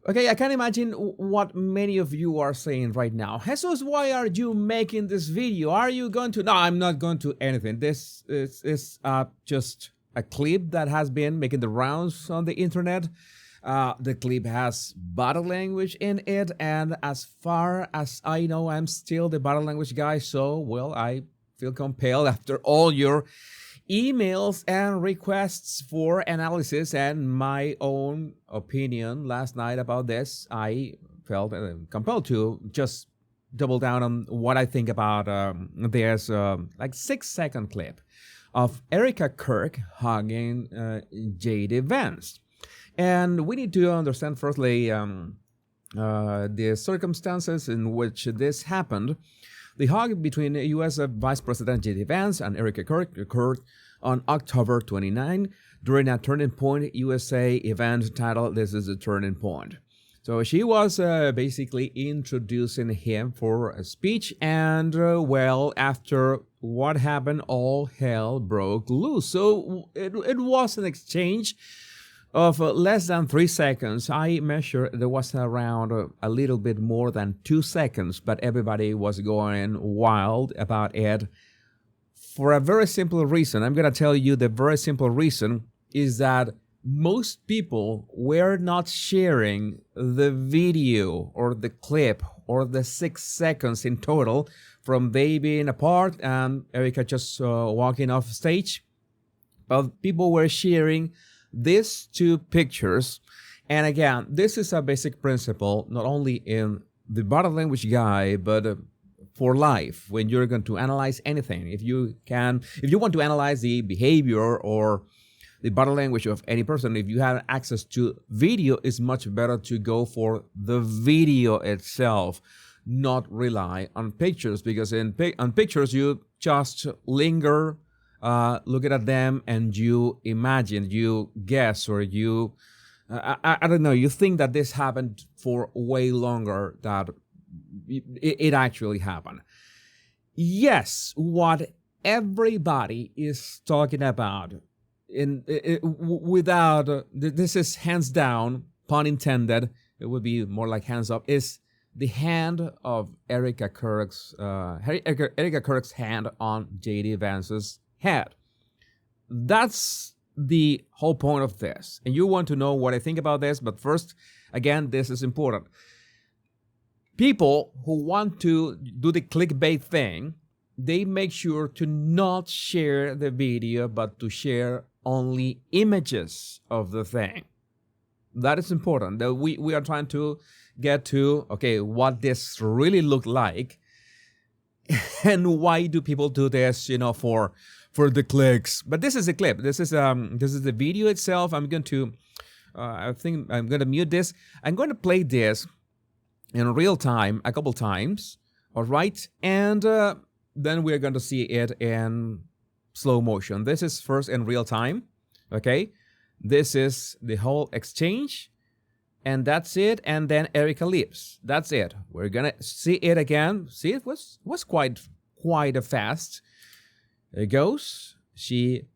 Okay, I can imagine what many of you are saying right now. Jesus, why are you making this video? Are you going to? No, I'm not going to anything. This is just a clip that has been making the rounds on the internet. The clip has body language in it, and as far as I know, I'm still the body language guy. So, well, I feel compelled after all your emails and requests for analysis and my own opinion last night about this. I felt compelled to just double down on what I think about there's like 6-second clip of Erika Kirk hugging JD Vance. And we need to understand firstly the circumstances in which this happened. The hug between U.S. Vice President J.D. Vance and Erika Kirk occurred on October 29 during a Turning Point USA event titled This is a Turning Point. So she was basically introducing him for a speech, and well, after what happened, all hell broke loose. So it was an exchange of less than 3 seconds. I measured there was around a little bit more than 2 seconds, but everybody was going wild about it for a very simple reason. I'm going to tell you the very simple reason is that most people were not sharing the video or the clip or the 6 seconds in total from they being apart and Erika just walking off stage. But people were sharing these two pictures. And again, this is a basic principle, not only in the body language guy, but for life. When you're going to analyze anything, if you want to analyze the behavior or the body language of any person, if you have access to video, it's much better to go for the video itself, not rely on pictures, because on pictures you just linger, looking at them, and you imagine, you guess, or you, I don't know, you think that this happened for way longer than it actually happened. Yes, what everybody is talking about, without, this is hands down, pun intended, it would be more like hands up, is the hand of Erika Kirk's hand on JD Vance's head. That's the whole point of this. And you want to know what I think about this, but first, again, this is important. People who want to do the clickbait thing, they make sure to not share the video, but to share only images of the thing. That is important. That we are trying to get to, okay, what this really looked like, and why do people do this, for the clicks. But this is a clip. This is the video itself. I'm going to, I think I'm going to mute this. I'm going to play this in real time a couple times, all right? And then we're going to see it in slow motion. This is first in real time, okay? This is the whole exchange, and that's it. And then Erika leaves. That's it. We're gonna see it again. See, it was quite a fast. It goes. She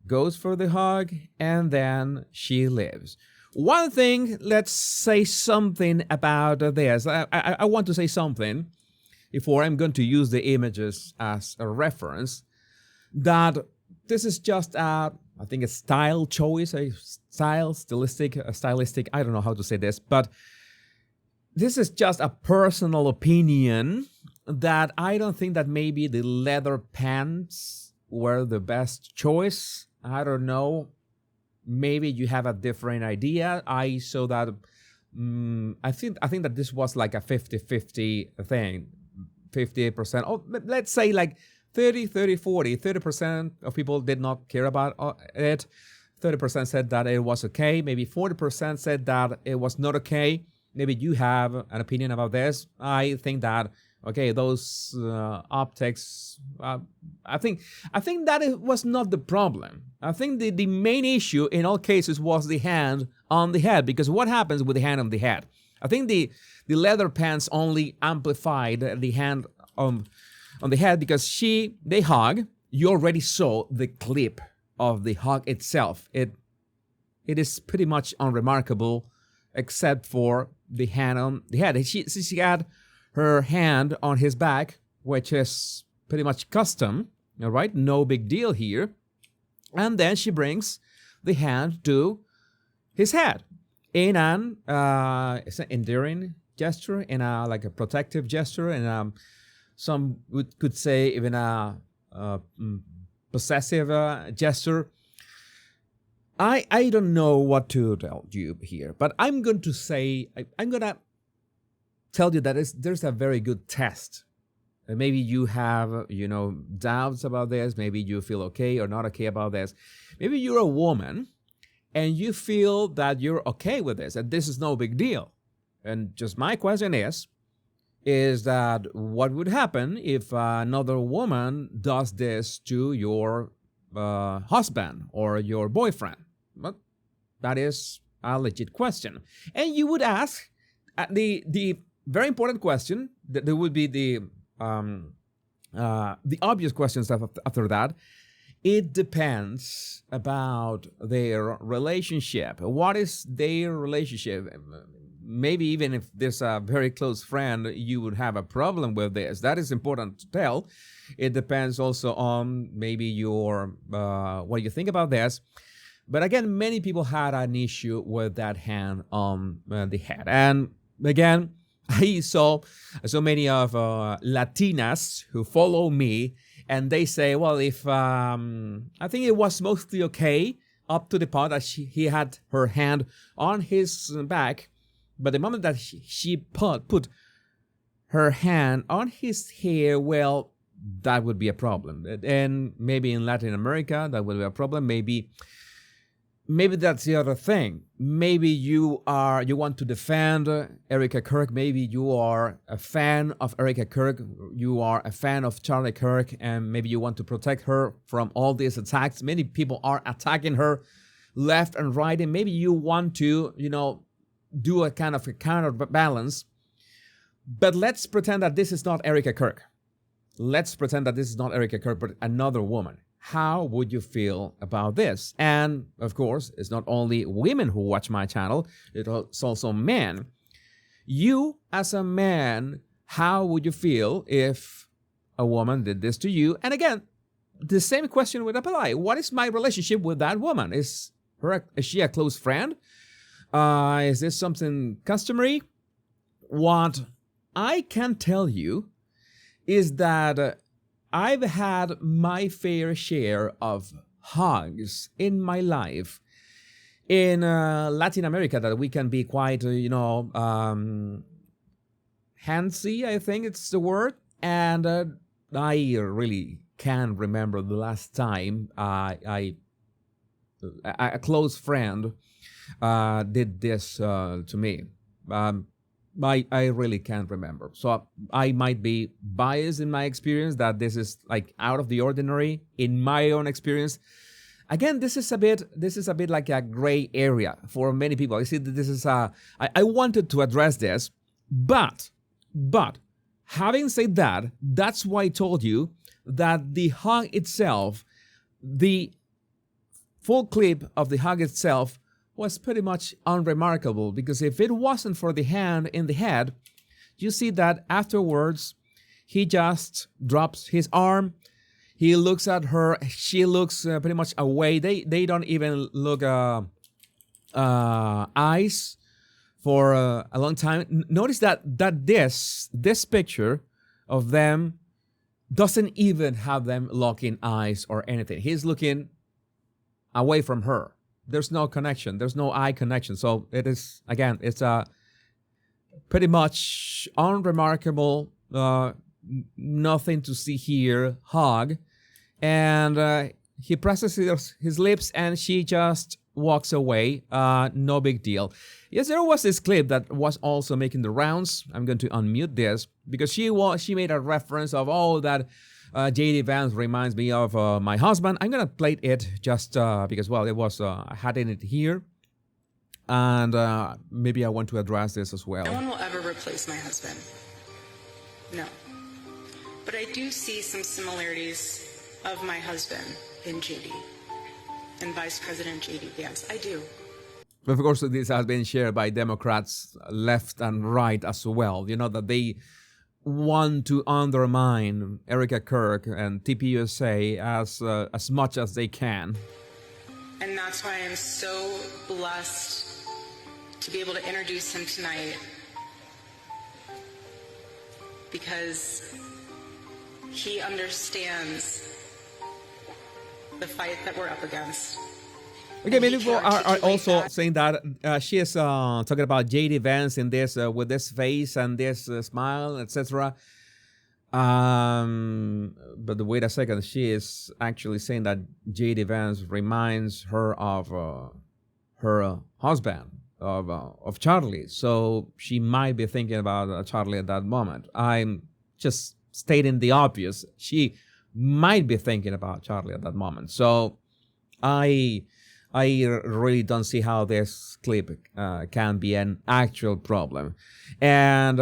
goes for the hug, and then she leaves. One thing, let's say something about this. I want to say something before I'm going to use the images as a reference, that this is just I think a style choice, stylistic, I don't know how to say this, but this is just a personal opinion that I don't think that maybe the leather pants were the best choice. I don't know. Maybe you have a different idea. I saw that, I think that this was like a 50-50 thing, 58%. Oh, let's say like 40. 30% of people did not care about it. 30% said that it was okay. Maybe 40% said that it was not okay. Maybe you have an opinion about this. I think that, okay, those optics, I think that it was not the problem. I think the main issue in all cases was the hand on the head, because what happens with the hand on the head? I think the leather pants only amplified the hand on the head, because they hug. You already saw the clip of the hug itself. It is pretty much unremarkable, except for the hand on the head. She had her hand on his back, which is pretty much custom, all right? No big deal here. And then she brings the hand to his head in an it's an endearing gesture, in a like a protective gesture, and some could say even a possessive gesture. I don't know what to tell you here, but I'm going to say, I'm going to tell you that there's a very good test. Maybe you have, doubts about this. Maybe you feel okay or not okay about this. Maybe you're a woman and you feel that you're okay with this, and this is no big deal. And just my question is that what would happen if another woman does this to your husband or your boyfriend? Well, that is a legit question. And you would ask the very important question, that there would be the obvious questions after that. It depends about their relationship. What is their relationship? Maybe even if there's a very close friend, you would have a problem with this. That is important to tell. It depends also on maybe your what you think about this. But again, many people had an issue with that hand on the head. And again, I saw so many of Latinas who follow me, and they say, well, if I think it was mostly okay up to the point that he had her hand on his back, but the moment that she put her hand on his hair, well, that would be a problem. And maybe in Latin America, that would be a problem. Maybe that's the other thing. Maybe you want to defend Erika Kirk. Maybe you are a fan of Erika Kirk. You are a fan of Charlie Kirk, and maybe you want to protect her from all these attacks. Many people are attacking her left and right, and maybe you want to, do a kind of a counterbalance. But let's pretend that this is not Erika Kirk. Let's pretend that this is not Erika Kirk, but another woman. How would you feel about this? And of course, it's not only women who watch my channel, it's also men. You as a man, how would you feel if a woman did this to you? And again, the same question would apply. What is my relationship with that woman? Is she a close friend? Is this something customary? What I can tell you is that I've had my fair share of hugs in my life. In Latin America, that we can be quite, handsy, I think it's the word. And I really can't remember the last time a close friend did this to me. I really can't remember. So I might be biased in my experience that this is like out of the ordinary in my own experience. Again, this is a bit like a gray area for many people. I see that this is I wanted to address this, but having said that, that's why I told you that the hug itself, the full clip of the hug itself, was pretty much unremarkable, because if it wasn't for the hand in the head, you see that afterwards he just drops his arm, he looks at her, she looks pretty much away. They don't even look eyes for a long time. Notice that this picture of them doesn't even have them locking eyes or anything. He's looking away from her. There's no connection. There's no eye connection. So it is, again, it's a pretty much unremarkable, nothing to see here hug. And he presses his lips and she just walks away. No big deal. Yes, there was this clip that was also making the rounds. I'm going to unmute this because she made a reference of, that JD Vance reminds me of my husband. I'm gonna play it just because, well, it was I had it here, and maybe I want to address this as well. No one will ever replace my husband. No, but I do see some similarities of my husband in JD and Vice President JD Vance. I do. Of course, this has been shared by Democrats left and right as well. You know, that they want to undermine Erika Kirk and TPUSA as much as they can. And that's why I'm so blessed to be able to introduce him tonight, because he understands the fight that we're up against. Okay, many people are also saying that she is talking about JD Vance in this with this face and this smile, etc. But wait a second, she is actually saying that JD Vance reminds her of her husband, of Charlie. So she might be thinking about Charlie at that moment. I'm just stating the obvious. She might be thinking about Charlie at that moment. So I really don't see how this clip can be an actual problem. And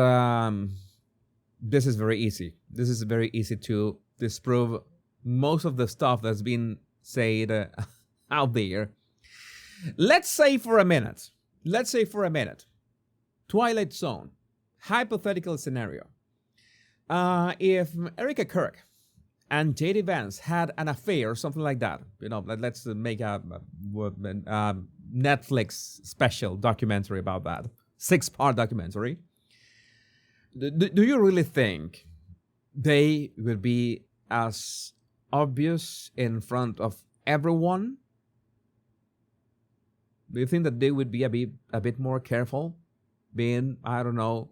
this is very easy. This is very easy to disprove most of the stuff that's been said out there. Let's say for a minute, Twilight Zone, hypothetical scenario. If Erika Kirk and JD Vance had an affair or something like that, you know, let's make a Netflix special documentary about that, 6-part documentary. Do you really think they would be as obvious in front of everyone? Do you think that they would be a bit more careful, being, I don't know,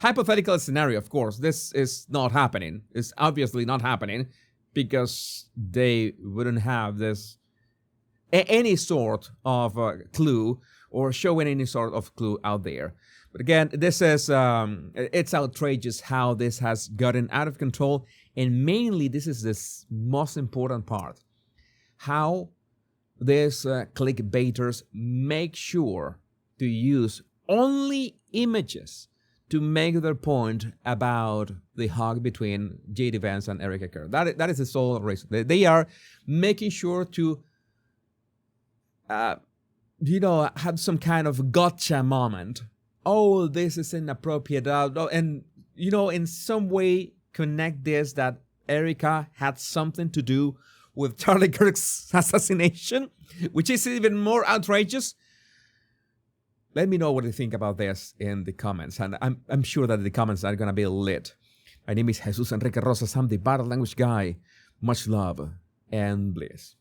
hypothetical scenario? Of course, this is not happening. It's obviously not happening, because they wouldn't have this any sort of clue, or showing any sort of clue out there. But again, this is it's outrageous how this has gotten out of control, and mainly this is the most important part: how these clickbaiters make sure to use only images to make their point about the hug between JD Vance and Erika Kirk. That is the sole reason. They are making sure to, have some kind of gotcha moment. Oh, this is inappropriate. And, in some way connect this that Erika had something to do with Charlie Kirk's assassination, which is even more outrageous. Let me know what you think about this in the comments, and I'm sure that the comments are going to be lit. My name is Jesus Enrique Rosas. I'm the Battle Language Guy. Much love and bliss.